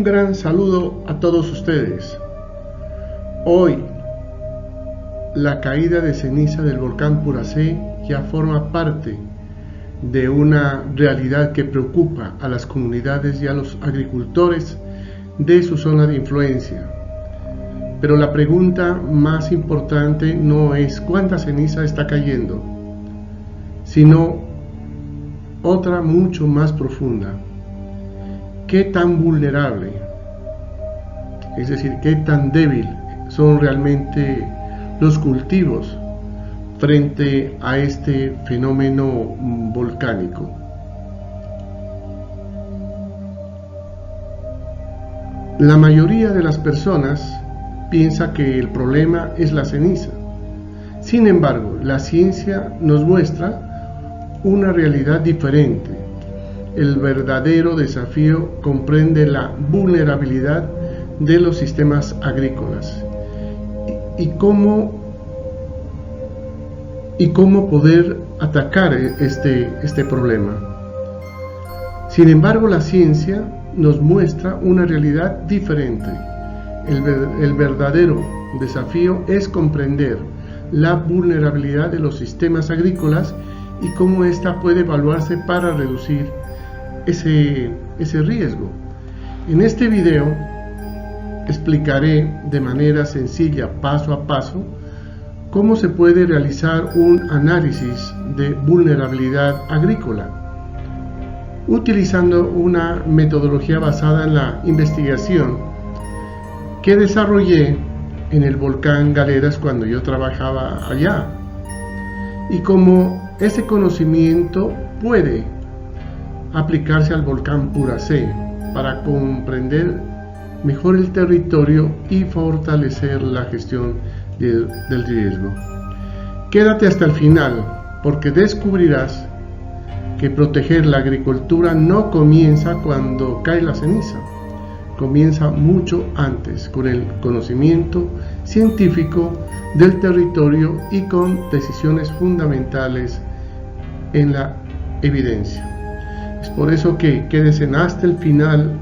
Un gran saludo a todos ustedes. Hoy, la caída de ceniza del volcán Puracé ya forma parte de una realidad que preocupa a las comunidades y a los agricultores de su zona de influencia. Pero la pregunta más importante no es cuánta ceniza está cayendo, sino otra mucho más profunda. ¿Qué tan vulnerable, es decir, qué tan débil son realmente los cultivos frente a este fenómeno volcánico? La mayoría de las personas piensa que el problema es la ceniza. Sin embargo, la ciencia nos muestra una realidad diferente. El verdadero desafío comprende la vulnerabilidad de los sistemas agrícolas y cómo poder atacar este problema. Sin embargo, la ciencia nos muestra una realidad diferente. El verdadero desafío es comprender la vulnerabilidad de los sistemas agrícolas y cómo ésta puede evaluarse para reducir ese riesgo. En este video explicaré de manera sencilla, paso a paso, cómo se puede realizar un análisis de vulnerabilidad agrícola, utilizando una metodología basada en la investigación que desarrollé en el volcán Galeras cuando yo trabajaba allá, y cómo ese conocimiento puede aplicarse al volcán Puracé para comprender mejor el territorio y fortalecer la gestión del riesgo. Quédate hasta el final porque descubrirás que proteger la agricultura no comienza cuando cae la ceniza, comienza mucho antes, con el conocimiento científico del territorio y con decisiones fundamentales en la evidencia. Es por eso que quédense hasta el final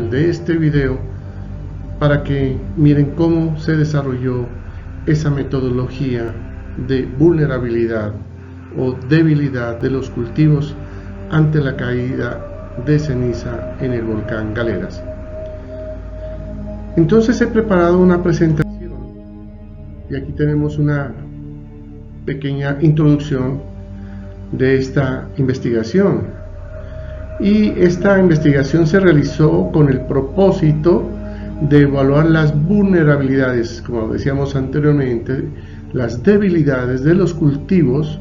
de este video para que miren cómo se desarrolló esa metodología de vulnerabilidad o debilidad de los cultivos ante la caída de ceniza en el volcán Galeras. Entonces he preparado una presentación y aquí tenemos una pequeña introducción de esta investigación, y esta investigación se realizó con el propósito de evaluar las vulnerabilidades, como decíamos anteriormente, las debilidades de los cultivos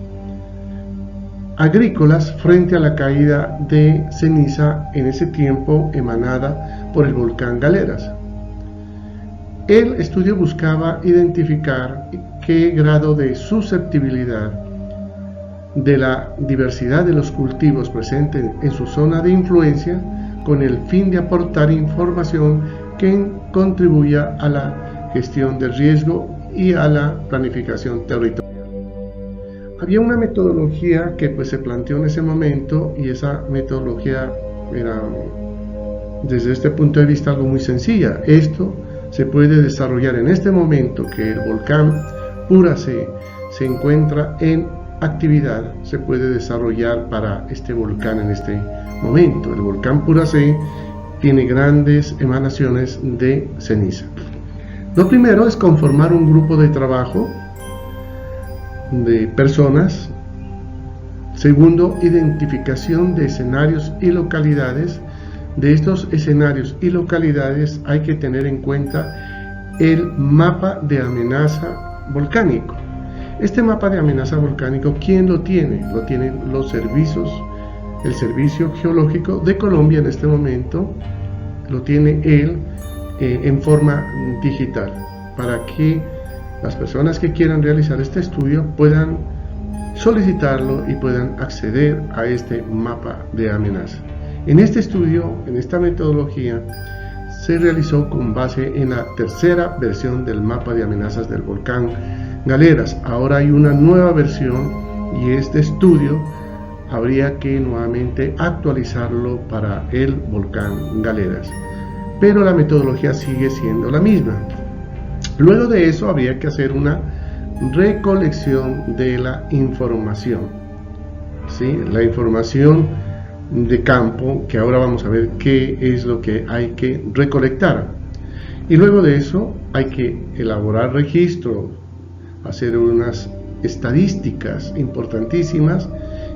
agrícolas frente a la caída de ceniza en ese tiempo emanada por el volcán Galeras. El estudio buscaba identificar qué grado de susceptibilidad de la diversidad de los cultivos presentes en su zona de influencia, con el fin de aportar información que contribuya a la gestión del riesgo y a la planificación territorial. Había una metodología que se planteó en ese momento, y esa metodología era, desde este punto de vista, algo muy sencilla. Esto se puede desarrollar en este momento que el volcán Puracé se encuentra en actividad, se puede desarrollar para este volcán en este momento. El volcán Puracé tiene grandes emanaciones de ceniza. Lo primero es conformar un grupo de trabajo de personas. Segundo, identificación de escenarios y localidades. De estos escenarios y localidades hay que tener en cuenta el mapa de amenaza volcánico. Este mapa de amenaza volcánico, ¿quién lo tiene? Lo tienen los servicios, el Servicio Geológico de Colombia en este momento, lo tiene él en forma digital, para que las personas que quieran realizar este estudio puedan solicitarlo y puedan acceder a este mapa de amenaza. En este estudio, en esta metodología, se realizó con base en la tercera versión del mapa de amenazas del volcán Galeras. Ahora hay una nueva versión y este estudio habría que nuevamente actualizarlo para el volcán Galeras, pero la metodología sigue siendo la misma. Luego de eso habría que hacer una recolección de la información, ¿sí? La información de campo, que ahora vamos a ver qué es lo que hay que recolectar, y luego de eso hay que elaborar registro, hacer unas estadísticas importantísimas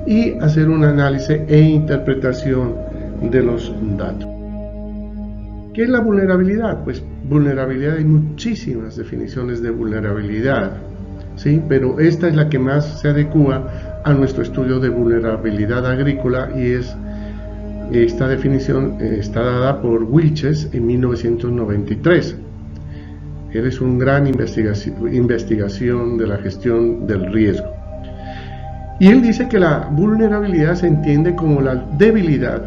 y hacer un análisis e interpretación de los datos. ¿Qué es la vulnerabilidad? Pues vulnerabilidad, hay muchísimas definiciones de vulnerabilidad, ¿sí? Pero esta es la que más se adecua a nuestro estudio de vulnerabilidad agrícola, y esta definición está dada por Wilches en 1993. Él es un gran investigación de la gestión del riesgo. Y él dice que la vulnerabilidad se entiende como la debilidad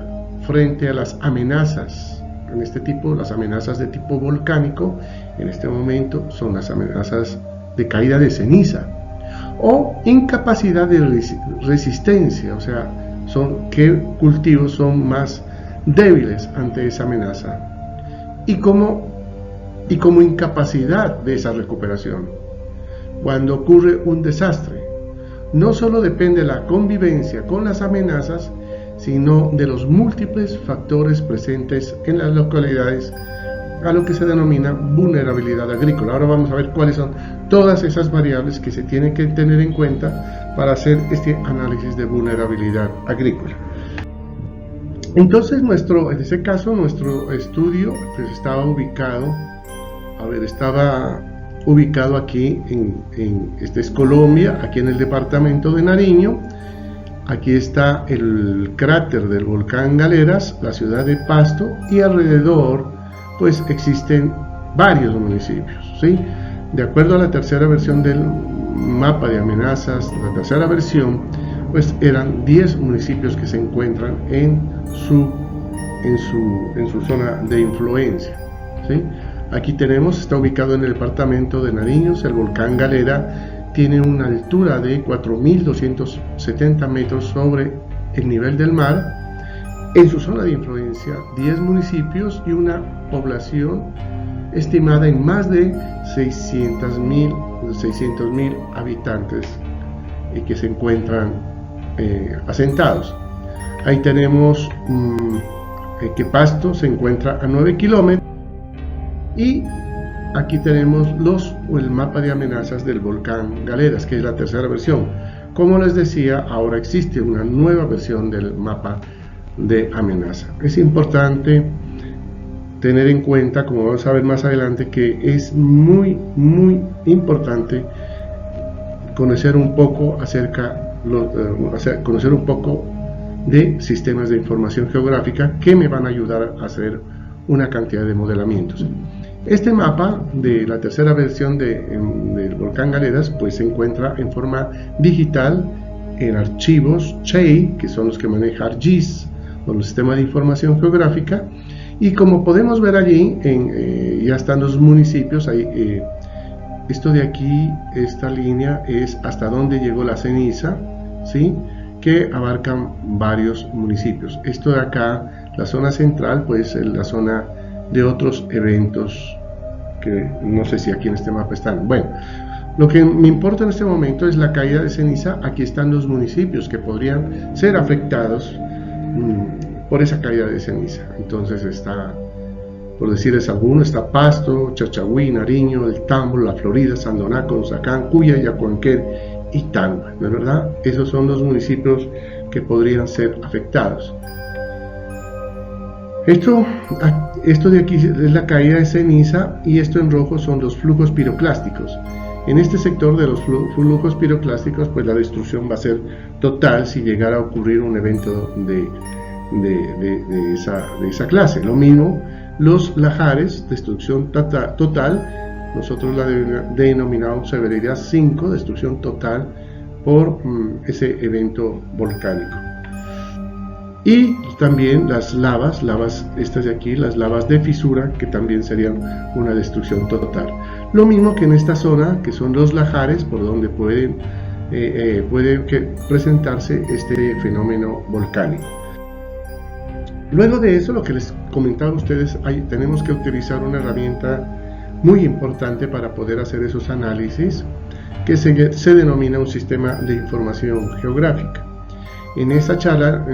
frente a las amenazas. En este tipo, las amenazas de tipo volcánico, en este momento son las amenazas de caída de ceniza, o incapacidad de resistencia, o sea, qué cultivos son más débiles ante esa amenaza, y como incapacidad de esa recuperación. Cuando ocurre un desastre, no solo depende de la convivencia con las amenazas, sino de los múltiples factores presentes en las localidades, a lo que se denomina vulnerabilidad agrícola. Ahora vamos a ver cuáles son todas esas variables que se tienen que tener en cuenta para hacer este análisis de vulnerabilidad agrícola. Entonces, en ese caso, nuestro estudio pues, estaba ubicado aquí este es Colombia, aquí en el departamento de Nariño. Aquí está el cráter del volcán Galeras, la ciudad de Pasto, y alrededor pues existen varios municipios, ¿sí? De acuerdo a la tercera versión del mapa de amenazas, la tercera versión, pues eran 10 municipios que se encuentran en su zona de influencia, ¿sí? Aquí está ubicado en el departamento de Nariño. El volcán Galera tiene una altura de 4.270 metros sobre el nivel del mar. En su zona de influencia, 10 municipios y una población estimada en más de 600.000 habitantes y que se encuentran asentados. Ahí tenemos que Pasto se encuentra a 9 kilómetros, y aquí tenemos el mapa de amenazas del volcán Galeras, que es la tercera versión. Como les decía, ahora existe una nueva versión del mapa de amenaza. Es importante tener en cuenta, como vamos a ver más adelante, que es muy importante conocer un poco conocer un poco de sistemas de información geográfica que me van a ayudar a hacer una cantidad de modelamientos. Este mapa de la tercera versión del volcán Galeras pues se encuentra en forma digital en archivos CHEI, que son los que maneja ArcGIS, o el sistema de información geográfica, y como podemos ver allí, ya están los municipios. Ahí, esto de aquí, esta línea es hasta donde llegó la ceniza, ¿sí? Que abarcan varios municipios. Esto de acá, la zona central, pues es la zona de otros eventos que no sé si aquí en este mapa están. Bueno, lo que me importa en este momento es la caída de ceniza. Aquí están los municipios que podrían ser afectados por esa caída de ceniza. Entonces está, por decirles alguno, está Pasto, Chachagüí, Nariño, El Tambo, La Florida, Sandonaco, Uzacán, Cuya, Yacuanquel y Tagua, ¿no es verdad? Esos son los municipios que podrían ser afectados. Esto de aquí es la caída de ceniza, y esto en rojo son los flujos piroclásticos. En este sector de los flujos piroclásticos, pues la destrucción va a ser total si llegara a ocurrir un evento de esa clase. Lo mismo los lajares, destrucción total. Nosotros la denominamos severidad 5, destrucción total por ese evento volcánico. Y también las lavas, estas de aquí, las lavas de fisura, que también serían una destrucción total. Lo mismo que en esta zona, que son los lajares, por donde pueden presentarse este fenómeno volcánico. Luego de eso, lo que les comentaba a ustedes, tenemos que utilizar una herramienta muy importante para poder hacer esos análisis, que se denomina un sistema de información geográfica. En esta charla,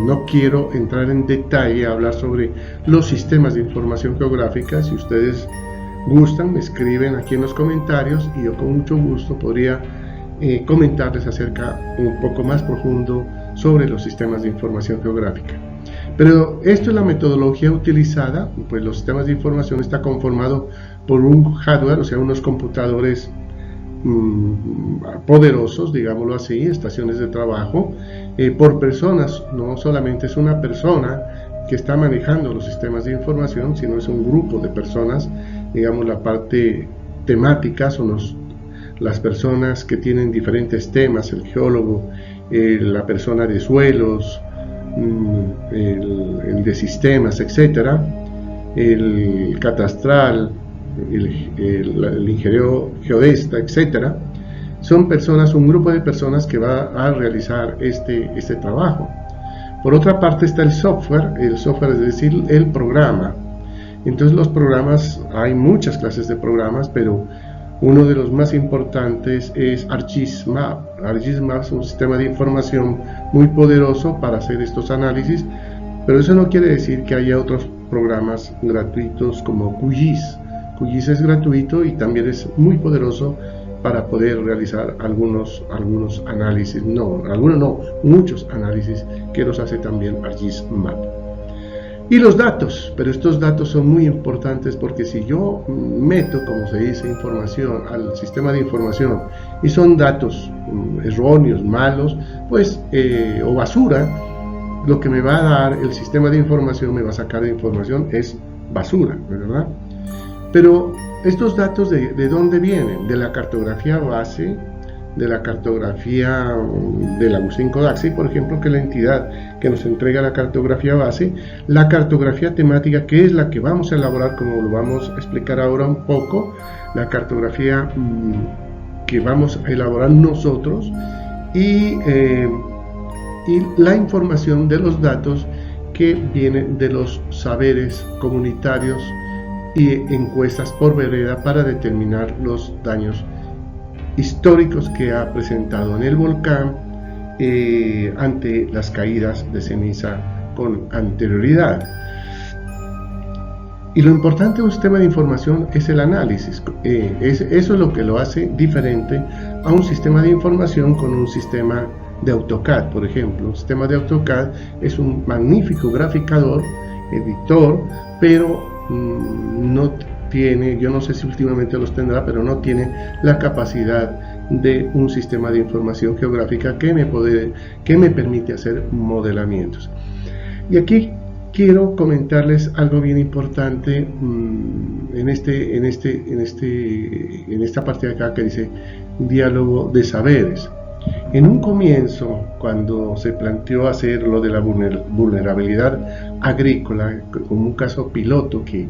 no quiero entrar en detalle a hablar sobre los sistemas de información geográfica. Si ustedes gustan, me escriben aquí en los comentarios y yo con mucho gusto podría comentarles acerca un poco más profundo sobre los sistemas de información geográfica. Pero esto es la metodología utilizada. Pues los sistemas de información está conformado por un hardware, o sea, unos computadores poderosos, digámoslo así, estaciones de trabajo, por personas. No solamente es una persona que está manejando los sistemas de información, sino es un grupo de personas. Digamos, la parte temática son las personas que tienen diferentes temas: el geólogo, la persona de suelos, el de sistemas, etcétera, el catastral, el ingeniero geodesta, etcétera. Son personas, un grupo de personas que va a realizar este trabajo. Por otra parte está el software es decir, el programa. Entonces los programas, hay muchas clases de programas, pero uno de los más importantes es ArcGIS-Map. ArcGIS-Map es un sistema de información muy poderoso para hacer estos análisis, pero eso no quiere decir que haya otros programas gratuitos como QGIS. QGIS es gratuito y también es muy poderoso para poder realizar algunos análisis. Muchos análisis que los hace también ArcGIS-Map. Y los datos, pero estos datos son muy importantes, porque si yo meto, como se dice, información al sistema de información y son datos erróneos, malos, pues, o basura, lo que me va a dar el sistema de información, me va a sacar de información, es basura, ¿verdad? Pero estos datos, ¿de dónde vienen? De la cartografía base, de la cartografía del Agustín Codazzi, por ejemplo, que es la entidad que nos entrega la cartografía base, la cartografía temática, que es la que vamos a elaborar, como lo vamos a explicar ahora un poco, la cartografía que vamos a elaborar nosotros, y la información de los datos que vienen de los saberes comunitarios y encuestas por vereda para determinar los daños históricos que ha presentado en el volcán ante las caídas de ceniza con anterioridad. Y lo importante de un sistema de información es el análisis. Eso es lo que lo hace diferente a un sistema de información con un sistema de AutoCAD, por ejemplo. Un sistema de AutoCAD es un magnífico graficador, editor, pero no tiene, yo no sé si últimamente los tendrá, pero no tiene la capacidad de un sistema de información geográfica que me permite hacer modelamientos. Y aquí quiero comentarles algo bien importante en esta parte de acá que dice diálogo de saberes. En un comienzo, cuando se planteó hacer lo de la vulnerabilidad agrícola, como un caso piloto, que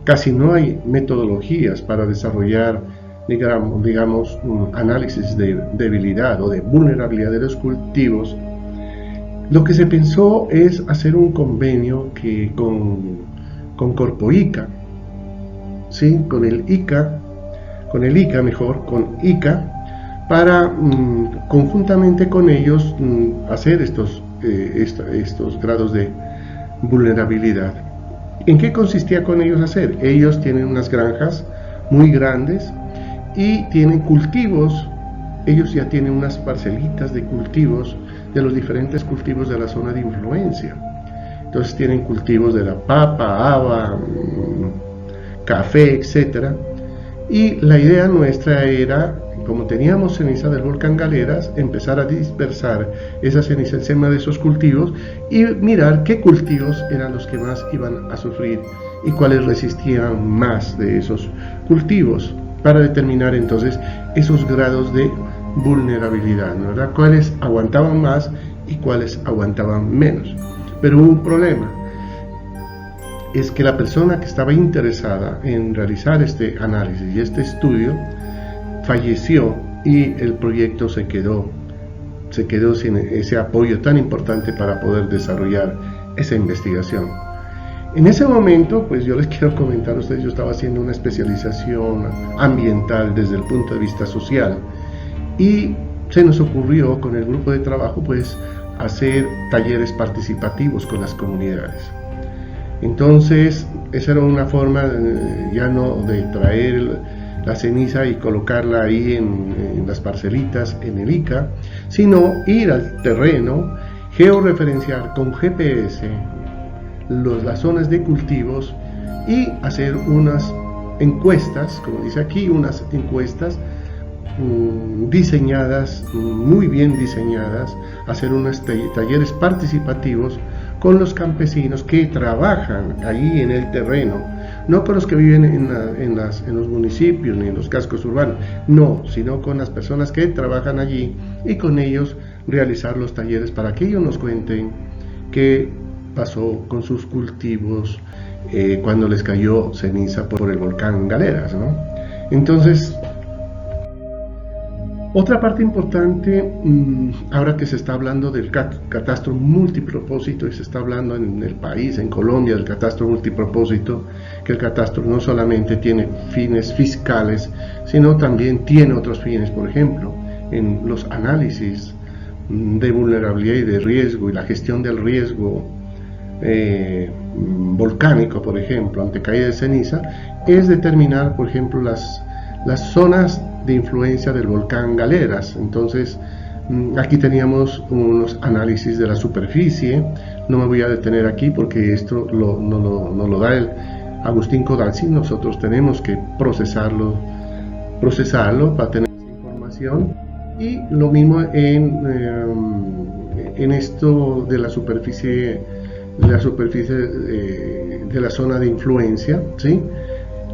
casi no hay metodologías para desarrollar, digamos, un análisis de debilidad o de vulnerabilidad de los cultivos, lo que se pensó es hacer un convenio con Corpoica, ¿sí? con ICA, para conjuntamente con ellos hacer estos grados de vulnerabilidad. ¿En qué consistía con ellos hacer? Ellos tienen unas granjas muy grandes y tienen cultivos. Ellos ya tienen unas parcelitas de cultivos, de los diferentes cultivos de la zona de influencia. Entonces tienen cultivos de la papa, haba, café, etc. Y la idea nuestra era, como teníamos ceniza del volcán Galeras, empezar a dispersar esa ceniza encima de esos cultivos y mirar qué cultivos eran los que más iban a sufrir y cuáles resistían más de esos cultivos, para determinar entonces esos grados de vulnerabilidad, ¿verdad? Cuáles aguantaban más y cuáles aguantaban menos. Pero hubo un problema. es que la persona que estaba interesada en realizar este análisis y este estudio falleció y el proyecto se quedó sin ese apoyo tan importante para poder desarrollar esa investigación. En ese momento, pues yo les quiero comentar a ustedes, yo estaba haciendo una especialización ambiental desde el punto de vista social y se nos ocurrió con el grupo de trabajo pues hacer talleres participativos con las comunidades. Entonces esa era una forma ya no de traer la ceniza y colocarla ahí en las parcelitas en el ICA, sino ir al terreno, georreferenciar con GPS las zonas de cultivos y hacer unas encuestas, como dice aquí, unas encuestas diseñadas, muy bien diseñadas, hacer unos talleres participativos con los campesinos que trabajan allí en el terreno, no con los que viven en los municipios ni en los cascos urbanos, no, sino con las personas que trabajan allí y con ellos realizar los talleres para que ellos nos cuenten qué pasó con sus cultivos cuando les cayó ceniza por el volcán Galeras, ¿no? Entonces, otra parte importante, ahora que se está hablando del catastro multipropósito y se está hablando en el país, en Colombia, del catastro multipropósito, que el catastro no solamente tiene fines fiscales, sino también tiene otros fines, por ejemplo, en los análisis de vulnerabilidad y de riesgo y la gestión del riesgo volcánico, por ejemplo, ante caída de ceniza, es determinar, por ejemplo, las zonas de influencia del volcán Galeras. Entonces aquí teníamos unos análisis de la superficie, no me voy a detener aquí porque esto no lo da el Agustín Codazzi, nosotros tenemos que procesarlo para tener esa información, y lo mismo en esto de la superficie de la zona de influencia, ¿sí?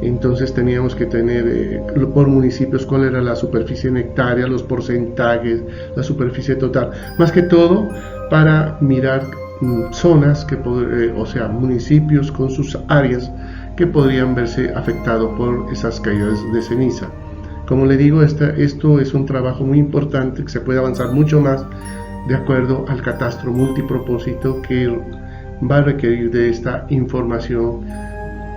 Entonces teníamos que tener por municipios cuál era la superficie en hectáreas, los porcentajes, la superficie total, más que todo para mirar zonas o sea, municipios con sus áreas que podrían verse afectados por esas caídas de ceniza. Como le digo, esto es un trabajo muy importante que se puede avanzar mucho más de acuerdo al catastro multipropósito que va a requerir de esta información.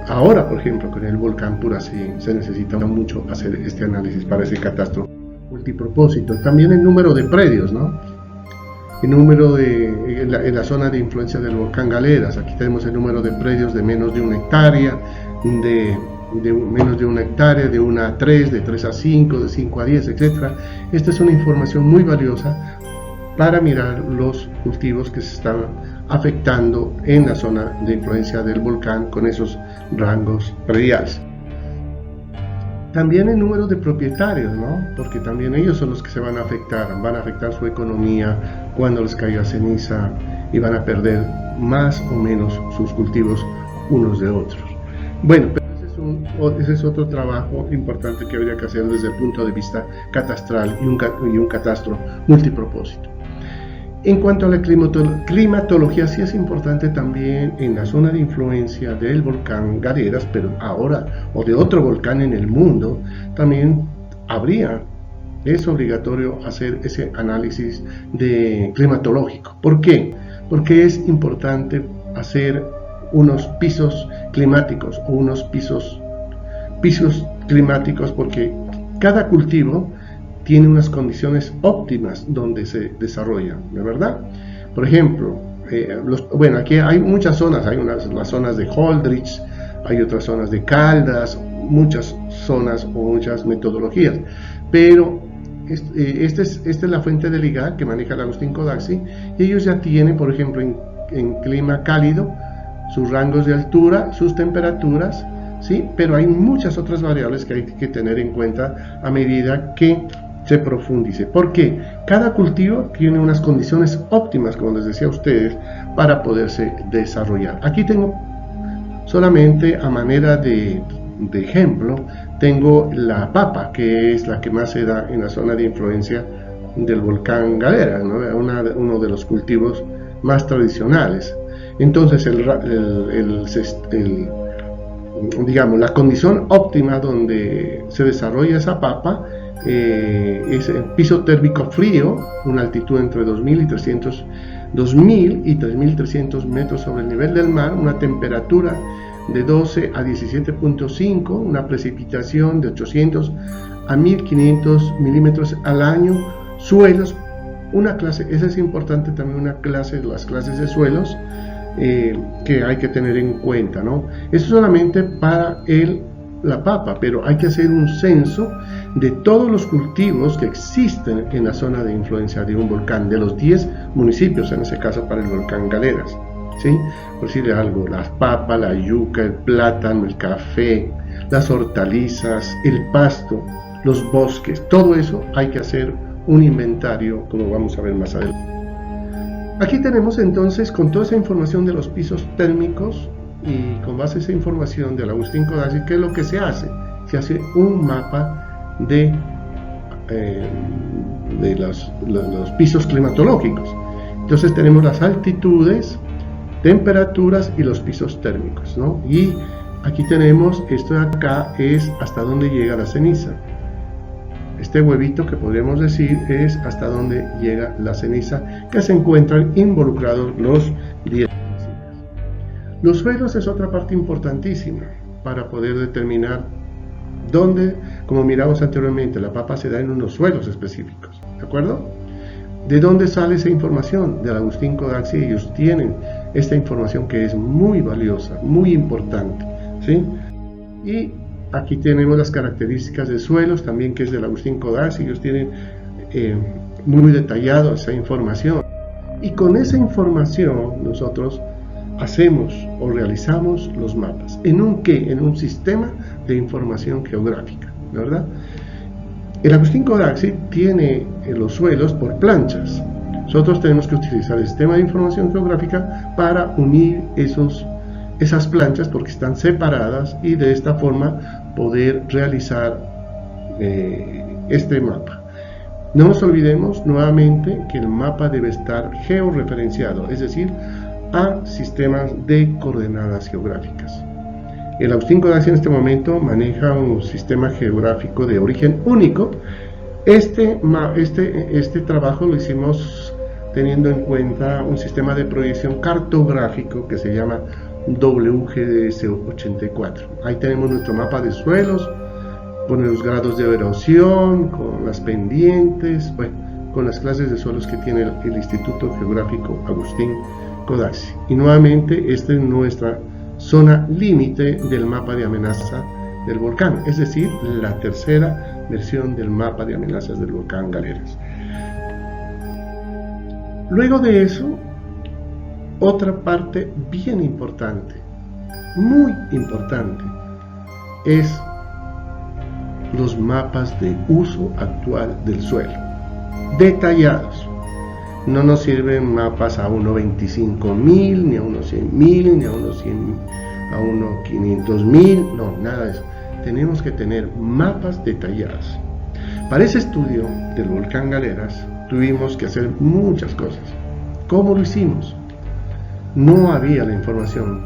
Ahora, por ejemplo, con el volcán Puracén se necesita mucho hacer este análisis para ese catastro multipropósito. También el número de predios, ¿no? El número en la zona de influencia del volcán Galeras. Aquí tenemos el número de predios de menos de 1 hectárea, de menos de 1 hectárea, de 1 a 3, de 3 a 5, de 5 a 10, etc. Esta es una información muy valiosa para mirar los cultivos que se están afectando en la zona de influencia del volcán con esos rangos prediales. También el número de propietarios, ¿no? Porque también ellos son los que se van a afectar su economía cuando les caiga ceniza y van a perder más o menos sus cultivos unos de otros. Bueno, pero ese es otro trabajo importante que habría que hacer desde el punto de vista catastral y un catastro multipropósito. En cuanto a la climatología, sí es importante también en la zona de influencia del volcán Galeras, pero ahora, o de otro volcán en el mundo, también es obligatorio hacer ese análisis climatológico. ¿Por qué? Porque es importante hacer unos pisos climáticos o unos pisos climáticos, porque cada cultivo tiene unas condiciones óptimas donde se desarrolla, ¿de verdad? Por ejemplo, aquí hay muchas zonas, hay las zonas de Holdridge, hay otras zonas de Caldas, muchas zonas o muchas metodologías, pero esta es la fuente del IGAC que maneja el Agustín Codazzi, y ellos ya tienen, por ejemplo, en clima cálido, sus rangos de altura, sus temperaturas, ¿sí? Pero hay muchas otras variables que hay que tener en cuenta a medida que se profundice, porque cada cultivo tiene unas condiciones óptimas, como les decía a ustedes, para poderse desarrollar. Aquí tengo solamente a manera de ejemplo, tengo la papa, que es la que más se da en la zona de influencia del volcán Galeras, ¿no? Uno de los cultivos más tradicionales. Entonces digamos, la condición óptima donde se desarrolla esa papa es el piso térmico frío, una altitud entre 2000 y 3300 metros sobre el nivel del mar, una temperatura de 12 a 17.5, una precipitación de 800 a 1500 milímetros al año, suelos, una clase, esa es importante también, una clase, las clases de suelos que hay que tener en cuenta, ¿no? Eso solamente para la papa, pero hay que hacer un censo de todos los cultivos que existen en la zona de influencia de un volcán, de los 10 municipios, en ese caso para el volcán Galeras, ¿sí? Por decirle algo, la papa, la yuca, el plátano, el café, las hortalizas, el pasto, los bosques, todo eso hay que hacer un inventario, como vamos a ver más adelante. Aquí tenemos entonces, con toda esa información de los pisos térmicos y con base a esa información del Agustín Codazzi, ¿qué es lo que se hace? Se hace un mapa de los pisos climatológicos. Entonces tenemos las altitudes, temperaturas y los pisos térmicos, ¿no? Y aquí tenemos, esto de acá es hasta dónde llega la ceniza. Este huevito que podríamos decir es hasta donde llega la ceniza, que se encuentran involucrados los 10 municipios. Los suelos es otra parte importantísima para poder determinar dónde, como miramos anteriormente, la papa se da en unos suelos específicos, ¿de acuerdo? ¿De dónde sale esa información? Del Agustín Codazzi. Ellos tienen esta información que es muy valiosa, muy importante, ¿sí? Y aquí tenemos las características de suelos, también que es del Agustín Codazzi. Ellos tienen muy detallado esa información. Y con esa información nosotros hacemos o realizamos los mapas. ¿En un qué? En un sistema de información geográfica, ¿verdad? El Agustín Codazzi tiene los suelos por planchas. Nosotros tenemos que utilizar el sistema de información geográfica para unir esas planchas porque están separadas y de esta forma poder realizar este mapa. No nos olvidemos nuevamente que el mapa debe estar georreferenciado, es decir, a sistemas de coordenadas geográficas. El Agustín Codazzi en este momento maneja un sistema geográfico de origen único. Este trabajo lo hicimos teniendo en cuenta un sistema de proyección cartográfico que se llama WGDS 84. Ahí tenemos nuestro mapa de suelos, con los grados de erosión, con las pendientes, bueno, con las clases de suelos que tiene el Instituto Geográfico Agustín Codazzi. Y nuevamente esta es nuestra zona límite del mapa de amenaza del volcán, es decir, la tercera versión del mapa de amenazas del volcán Galeras. Luego de eso, otra parte bien importante, muy importante, es los mapas de uso actual del suelo, detallados. No nos sirven mapas a 1.25.000, ni a 1.100.000, ni a 1.500.000, no, nada de eso. Tenemos que tener mapas detallados. Para ese estudio del volcán Galeras tuvimos que hacer muchas cosas. ¿Cómo lo hicimos? No había la información.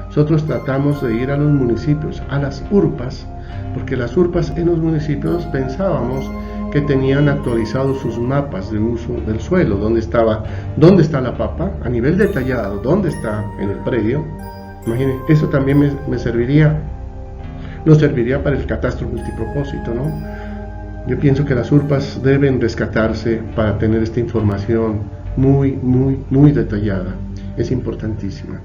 Nosotros tratamos de ir a los municipios, a las urpas, porque las urpas en los municipios pensábamos que tenían actualizados sus mapas de uso del suelo, dónde está la papa, a nivel detallado, dónde está en el predio. Imagínense, eso también nos serviría para el catastro multipropósito, ¿no? Yo pienso que las urpas deben rescatarse para tener esta información muy detallada. Es importantísima.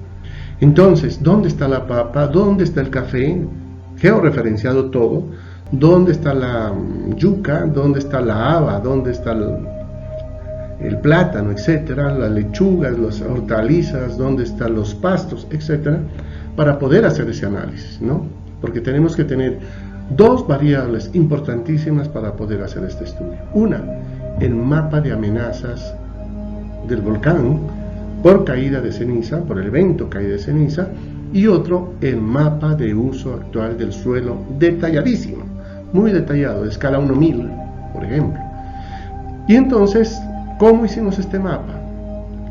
Entonces, ¿dónde está la papa? ¿Dónde está el café? Georreferenciado todo. ¿Dónde está la yuca? ¿Dónde está la haba? ¿Dónde está el plátano, etcétera? Las lechugas, las hortalizas, ¿dónde están los pastos, etcétera? Para poder hacer ese análisis, ¿no? Porque tenemos que tener dos variables importantísimas para poder hacer este estudio. Una, el mapa de amenazas del volcán por caída de ceniza, por el evento caída de ceniza, y otro, el mapa de uso actual del suelo detalladísimo, muy detallado, de escala 1.000, por ejemplo. Y entonces, ¿cómo hicimos este mapa?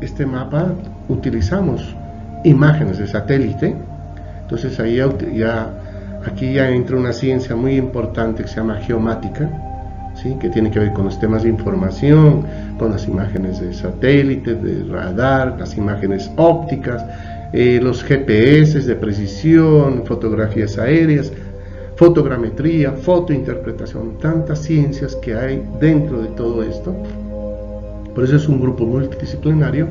Este mapa utilizamos imágenes de satélite. Entonces ahí aquí ya entra una ciencia muy importante que se llama geomática, ¿sí? Que tiene que ver con los temas de información, con las imágenes de satélite, de radar, las imágenes ópticas, los GPS de precisión, fotografías aéreas, fotogrametría, fotointerpretación, tantas ciencias que hay dentro de todo esto. Por eso es un grupo multidisciplinario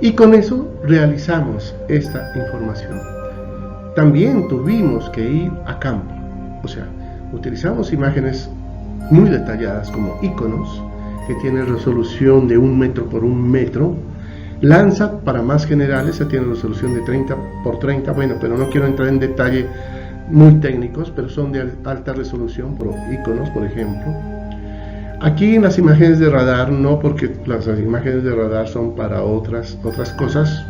y con eso realizamos esta información. También tuvimos que ir a campo, o sea, utilizamos imágenes muy detalladas como iconos que tienen resolución de 1 metro por 1 metro. Landsat, para más generales, se tiene resolución de 30 por 30, bueno, pero no quiero entrar en detalle muy técnicos, pero son de alta resolución, por iconos, por ejemplo. Aquí en las imágenes de radar, no, porque las imágenes de radar son para otras cosas,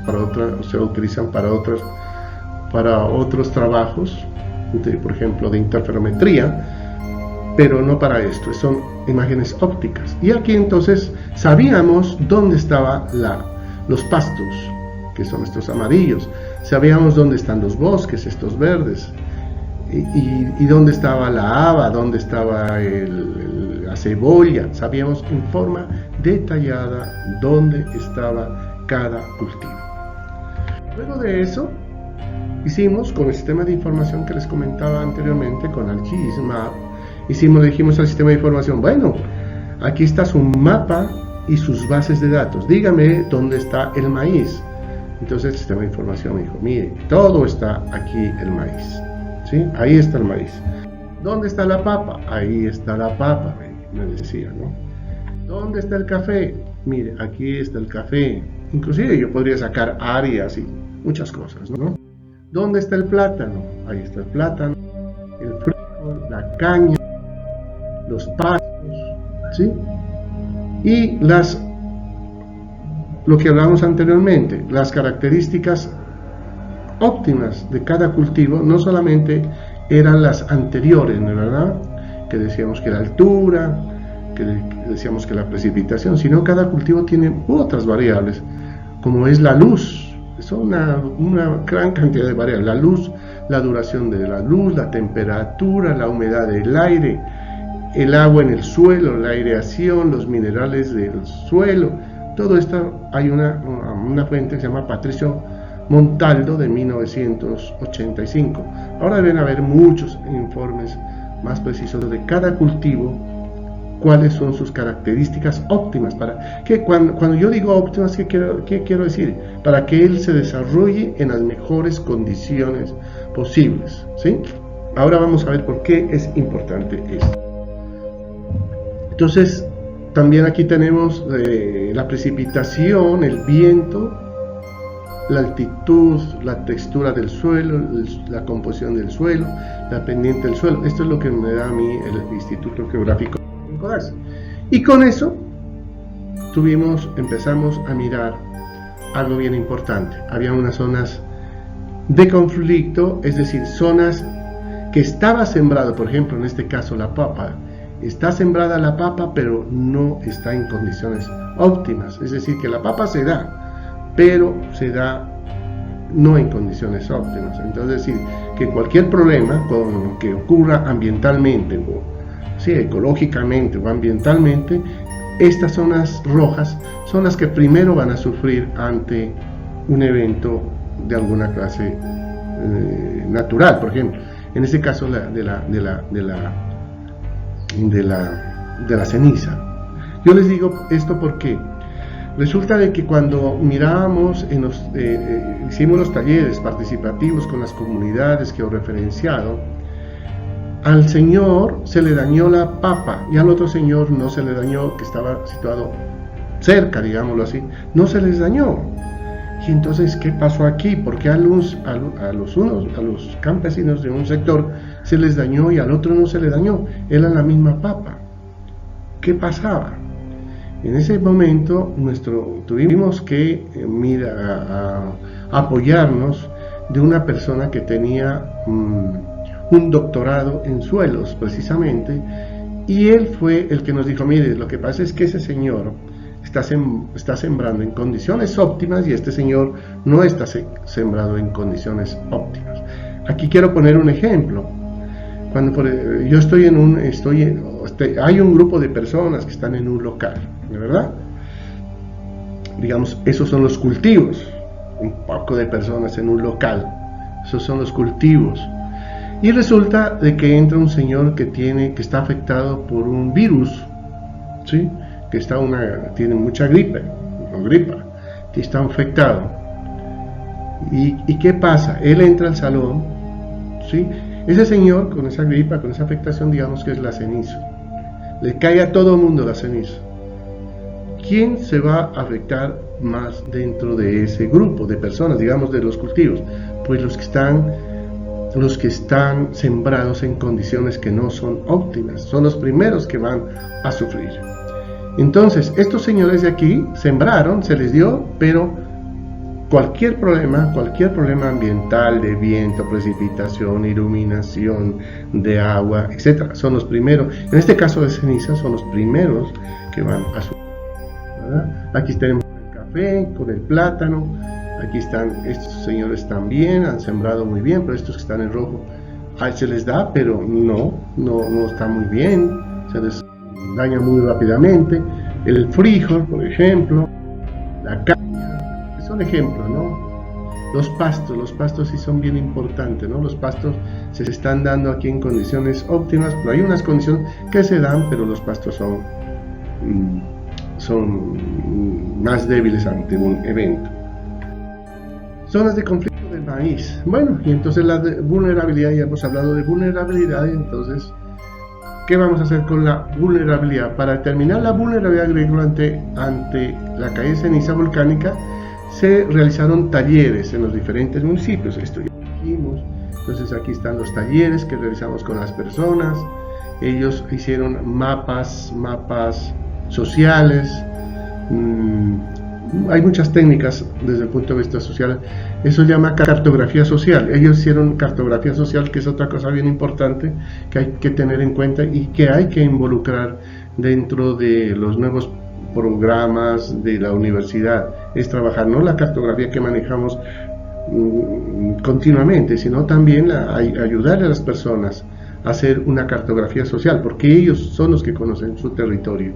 se utilizan para otros trabajos, por ejemplo, de interferometría, pero no para esto, son imágenes ópticas. Y aquí entonces sabíamos dónde estaban los pastos, que son estos amarillos, sabíamos dónde están los bosques, estos verdes, y dónde estaba la haba, dónde estaba la cebolla, sabíamos en forma detallada dónde estaba cada cultivo. Luego de eso, hicimos con el sistema de información que les comentaba anteriormente, con ArcGIS-Map, le dijimos al sistema de información, bueno, aquí está su mapa y sus bases de datos, dígame dónde está el maíz. Entonces el sistema de información me dijo, mire, todo está aquí el maíz, ¿sí? Ahí está el maíz. ¿Dónde está la papa? Ahí está la papa, me decía, ¿no? ¿Dónde está el café? Mire, aquí está el café. Inclusive yo podría sacar áreas y muchas cosas, ¿no? ¿Dónde está el plátano? Ahí está el plátano, el frijol, la caña, los pastos, ¿sí? Y lo que hablamos anteriormente, las características óptimas de cada cultivo, no solamente eran las anteriores, ¿verdad? Que decíamos que la altura, que decíamos que la precipitación, sino cada cultivo tiene otras variables, como es la luz. Son una gran cantidad de variables: la luz, la duración de la luz, la temperatura, la humedad del aire, el agua en el suelo, la aireación, los minerales del suelo. Todo esto, hay una fuente que se llama Patricio Montaldo de 1985. Ahora deben haber muchos informes más precisos de cada cultivo, cuáles son sus características óptimas, para que cuando yo digo óptimas, ¿qué quiero decir? Para que él se desarrolle en las mejores condiciones posibles, ¿sí? Ahora vamos a ver por qué es importante esto. Entonces, también aquí tenemos la precipitación, el viento, la altitud, la textura del suelo, la composición del suelo, la pendiente del suelo. Esto es lo que me da a mí el Instituto Geográfico. Y con eso empezamos a mirar algo bien importante. Había unas zonas de conflicto, es decir, zonas que estaba sembrado, por ejemplo, en este caso la papa. Está sembrada la papa, pero no está en condiciones óptimas. Es decir, que la papa se da, pero se da no en condiciones óptimas. Entonces, es decir, que cualquier problema que ocurra ambientalmente, ecológicamente o ambientalmente, estas zonas rojas son las que primero van a sufrir ante un evento de alguna clase natural, por ejemplo, en este caso de la ceniza. Yo les digo esto porque resulta de que cuando mirábamos, hicimos los talleres participativos con las comunidades georreferenciado, al señor se le dañó la papa y al otro señor no se le dañó, que estaba situado cerca, digámoslo así, no se les dañó. Y entonces, ¿qué pasó aquí? Porque a los campesinos de un sector se les dañó y al otro no se le dañó, era la misma papa. ¿Qué pasaba? En ese momento tuvimos que apoyarnos de una persona que tenía un doctorado en suelos precisamente, y él fue el que nos dijo, mire, lo que pasa es que ese señor está sembrando en condiciones óptimas y este señor no está sembrado en condiciones óptimas. Aquí quiero poner un ejemplo. Cuando yo hay un grupo de personas que están en un local, ¿de verdad? Digamos, esos son los cultivos, un poco de personas en un local, esos son los cultivos. Y resulta de que entra un señor que está afectado por un virus, ¿sí? Que tiene mucha gripa, que está infectado. ¿Y qué pasa? Él entra al salón, ¿sí? Ese señor con esa gripa, con esa afectación, digamos que es la ceniza. Le cae a todo el mundo la ceniza. ¿Quién se va a afectar más dentro de ese grupo de personas, digamos de los cultivos? Pues los que están sembrados en condiciones que no son óptimas, son los primeros que van a sufrir. Entonces, estos señores de aquí sembraron, se les dio, pero cualquier problema ambiental, de viento, precipitación, iluminación, de agua, etc., son los primeros, en este caso de ceniza, son los primeros que van a sufrir, ¿verdad? Aquí tenemos el café con el plátano. Aquí están, estos señores también han sembrado muy bien, pero estos que están en rojo, se les da, pero no está muy bien, se les daña muy rápidamente. El frijol, por ejemplo, la caña, son ejemplos, ¿no? Los pastos sí son bien importantes, ¿no? Los pastos se están dando aquí en condiciones óptimas, pero hay unas condiciones que se dan, pero los pastos son más débiles ante un evento. Zonas de conflicto del maíz. Bueno, y entonces la vulnerabilidad, ya hemos hablado de vulnerabilidad, entonces, ¿qué vamos a hacer con la vulnerabilidad? Para determinar la vulnerabilidad agrícola ante la caída de ceniza volcánica, se realizaron talleres en los diferentes municipios. Esto ya dijimos. Entonces aquí están los talleres que realizamos con las personas. Ellos hicieron mapas sociales. Hay muchas técnicas desde el punto de vista social. Eso se llama cartografía social. Ellos hicieron cartografía social, que es otra cosa bien importante que hay que tener en cuenta y que hay que involucrar dentro de los nuevos programas de la universidad. Es trabajar no la cartografía que manejamos continuamente, sino también ayudarle a las personas a hacer una cartografía social, porque ellos son los que conocen su territorio.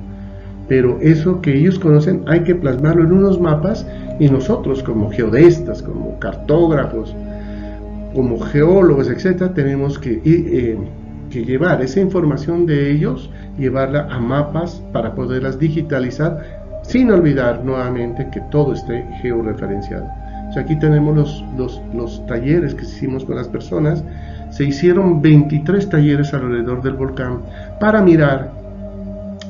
Pero eso que ellos conocen hay que plasmarlo en unos mapas, y nosotros como geodestas, como cartógrafos, como geólogos, etcétera, tenemos que llevar esa información de ellos, llevarla a mapas para poderlas digitalizar, sin olvidar nuevamente que todo esté georreferenciado. O sea, aquí tenemos los talleres que hicimos con las personas. Se hicieron 23 talleres alrededor del volcán para mirar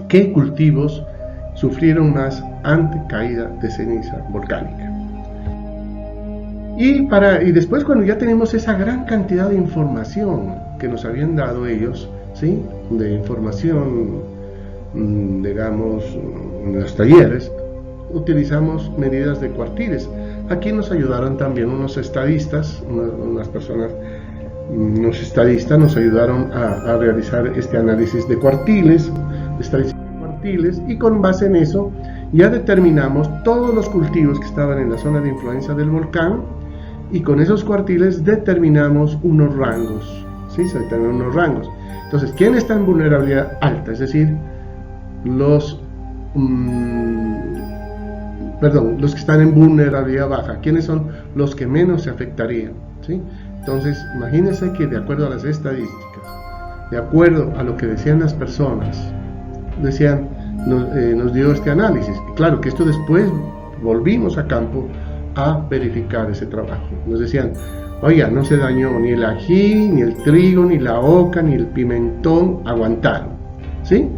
qué cultivos sufrieron más ante caída de ceniza volcánica. Y después, cuando ya tenemos esa gran cantidad de información que nos habían dado ellos, ¿sí? De información, digamos, en los talleres, utilizamos medidas de cuartiles. Aquí nos ayudaron también unos estadistas, unas personas, unos estadistas nos ayudaron a realizar este análisis de cuartiles, y con base en eso ya determinamos todos los cultivos que estaban en la zona de influencia del volcán, y con esos cuartiles determinamos unos rangos, ¿sí? Se determinan unos rangos. Entonces, ¿quién está en vulnerabilidad alta? Es decir, los que están en vulnerabilidad baja. ¿Quiénes son los que menos se afectarían? ¿Sí? Entonces, imagínense que de acuerdo a las estadísticas, de acuerdo a lo que decían las personas, nos dio este análisis. Claro que esto después volvimos a campo a verificar ese trabajo. Nos decían, oiga, no se dañó ni el ají, ni el trigo, ni la oca, ni el pimentón, aguantaron, ¿sí?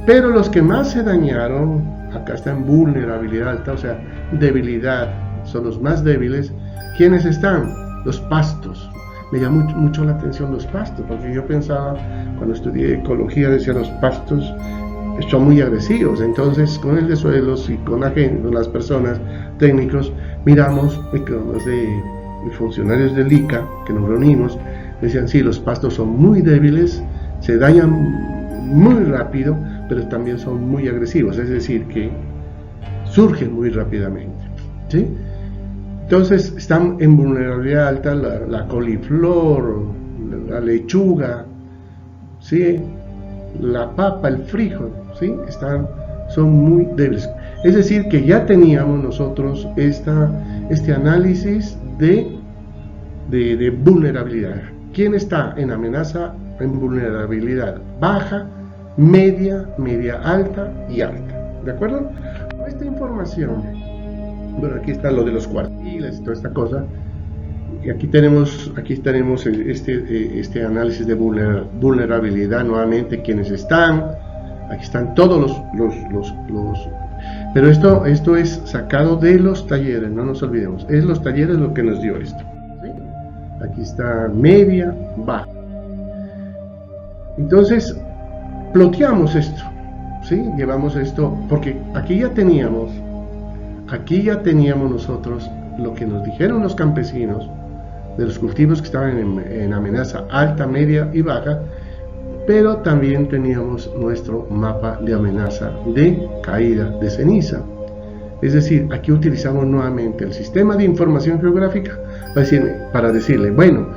Pero los que más se dañaron, acá está en vulnerabilidad alta, o sea, debilidad, son los más débiles. ¿Quiénes están? Los pastos. Me llamó mucho la atención los pastos, porque yo pensaba, cuando estudié ecología, decía los pastos son muy agresivos. Entonces, con el de suelos y con las personas técnicos, miramos, con los funcionarios del ICA que nos reunimos, decían, sí, los pastos son muy débiles, se dañan muy rápido, pero también son muy agresivos. Es decir, que surgen muy rápidamente, ¿sí? Entonces están en vulnerabilidad alta la coliflor, la lechuga, ¿sí? La papa, el frijol, ¿sí? Son muy débiles. Es decir, que ya teníamos nosotros este análisis de vulnerabilidad. ¿Quién está en amenaza, en vulnerabilidad baja, media, media alta y alta? ¿De acuerdo? Con esta información, bueno, aquí está lo de los cuartiles y toda esta cosa. Y aquí tenemos este análisis de vulnerabilidad nuevamente, quienes están. Aquí están todos los pero esto es sacado de los talleres, no nos olvidemos, es los talleres lo que nos dio esto, ¿sí? Aquí está media, baja. Entonces ploteamos esto, ¿sí? Llevamos esto, porque aquí ya teníamos nosotros lo que nos dijeron los campesinos de los cultivos que estaban en amenaza alta, media y baja, pero también teníamos nuestro mapa de amenaza de caída de ceniza. Es decir, aquí utilizamos nuevamente el sistema de información geográfica para decirle, bueno,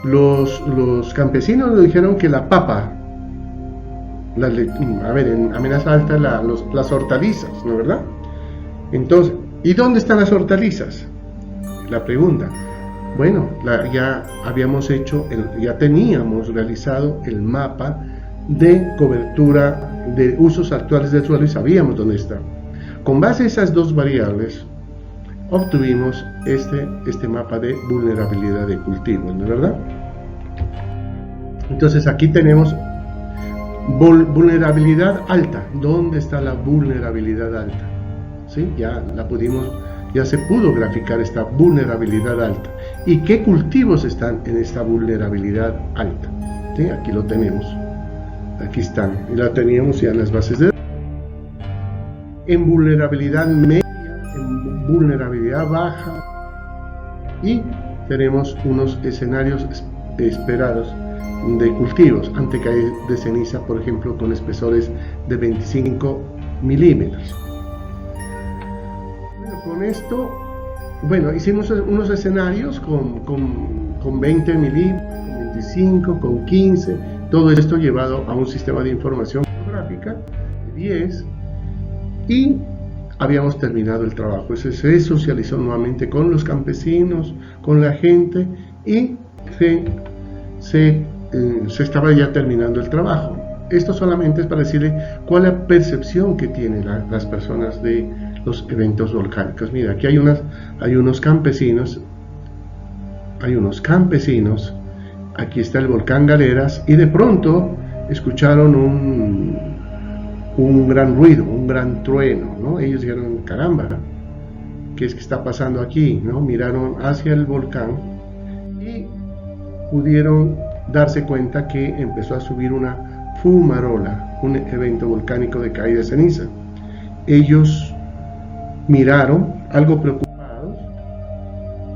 los campesinos nos dijeron que la papa, en amenaza alta las hortalizas, ¿no es verdad? Entonces, ¿y dónde están las hortalizas? La pregunta. Bueno, ya teníamos realizado el mapa de cobertura de usos actuales del suelo y sabíamos dónde está. Con base a esas dos variables obtuvimos este mapa de vulnerabilidad de cultivos, ¿no es verdad? Entonces aquí tenemos vulnerabilidad alta. ¿Dónde está la vulnerabilidad alta? ¿Sí? Ya se pudo graficar esta vulnerabilidad alta. ¿Y qué cultivos están en esta vulnerabilidad alta? ¿Sí? Aquí lo tenemos. Aquí están. Y la teníamos ya en las bases de datos. En vulnerabilidad media, en vulnerabilidad baja. Y tenemos unos escenarios esperados de cultivos ante caída de ceniza, por ejemplo, con espesores de 25 milímetros. Con esto, bueno, hicimos unos escenarios con 20 milímetros, con 25, con 15, todo esto llevado a un sistema de información geográfica de 10, y habíamos terminado el trabajo. Se socializó nuevamente con los campesinos, con la gente, y se estaba ya terminando el trabajo. Esto solamente es para decirle cuál es la percepción que tienen las personas de los eventos volcánicos. Mira, aquí hay unos campesinos, aquí está el volcán Galeras, y de pronto escucharon un gran ruido, un gran trueno, ¿no? Ellos dijeron, caramba, ¿qué es que está pasando aquí? ¿No? Miraron hacia el volcán y pudieron darse cuenta que empezó a subir una fumarola, un evento volcánico de caída de ceniza. Ellos miraron, algo preocupados,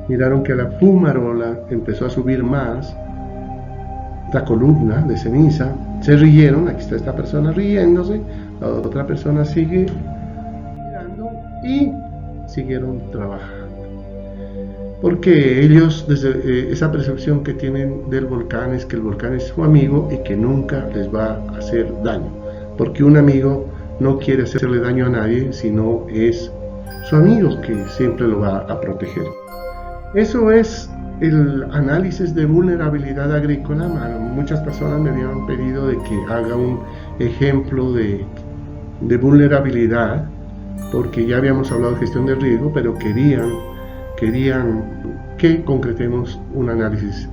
miraron que la fumarola empezó a subir más, la columna de ceniza, se rieron, aquí está esta persona riéndose, la otra persona sigue mirando y siguieron trabajando. Porque ellos, desde esa percepción que tienen del volcán, es que el volcán es su amigo y que nunca les va a hacer daño, porque un amigo no quiere hacerle daño a nadie, sino es su amigo que siempre lo va a proteger. Eso es el análisis de vulnerabilidad agrícola. Muchas personas me habían pedido de que haga un ejemplo de vulnerabilidad, porque ya habíamos hablado de gestión de riesgo, pero querían que concretemos un análisis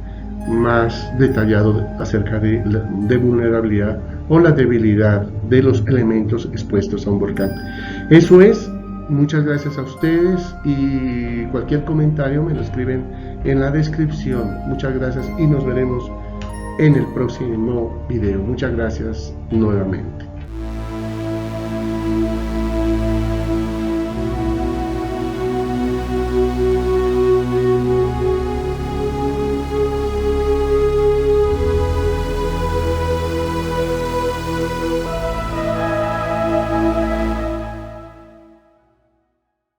más detallado acerca de vulnerabilidad o la debilidad de los elementos expuestos a un volcán. Eso es. Muchas gracias a ustedes, y cualquier comentario me lo escriben en la descripción. Muchas gracias y nos veremos en el próximo video. Muchas gracias nuevamente.